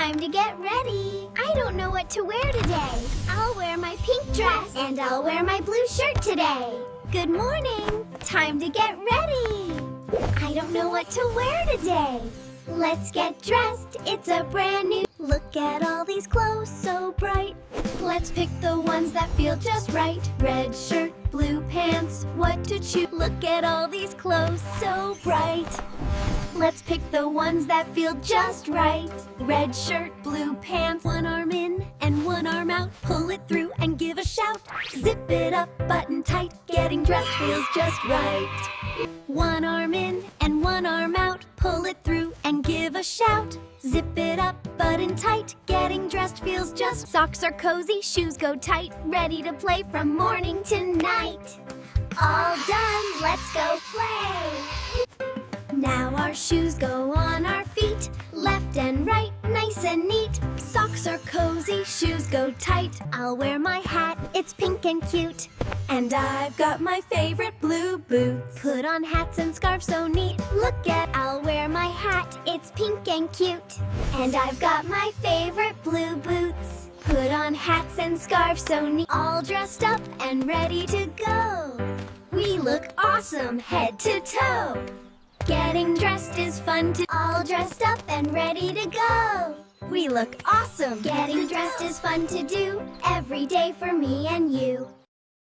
Time to get ready. I don't know what to wear today. I'll wear my pink dress and I'll wear my blue shirt today. Good morning. Time to get ready. I don't know what to wear today. Let's get dressed. It's a brand new. Look at all these clothes, so bright. Let's pick the ones that feel just right. Red shirt, blue pants, what to choose? Look at all these clothes, so bright. Let's pick the ones that feel just right. Red shirt, blue pants, one arm in and one arm out. Pull it through and give a shout. Zip it up, button tight. Getting dressed feels just right. One arm in and one arm out. Pull it through and give a shout. Zip it up, button tight. Getting dressed feels just. Socks are cozy, shoes go tight. Ready to play from morning to night. All done, let's go play. Now our shoes go on our feet, left and right, nice and neat. Socks are cozy, shoes go tight. I'll wear my hat, it's pink and cute. And I've got my favorite blue boots. Put on hats and scarves so neat. I'll wear my hat, it's pink and cute. And I've got my favorite blue boots. Put on hats and scarves so neat. All dressed up and ready to go. We look awesome head to toe. Getting dressed is fun to. All dressed up and ready to go. We look awesome. Getting dressed is fun to do. Every day for me and you.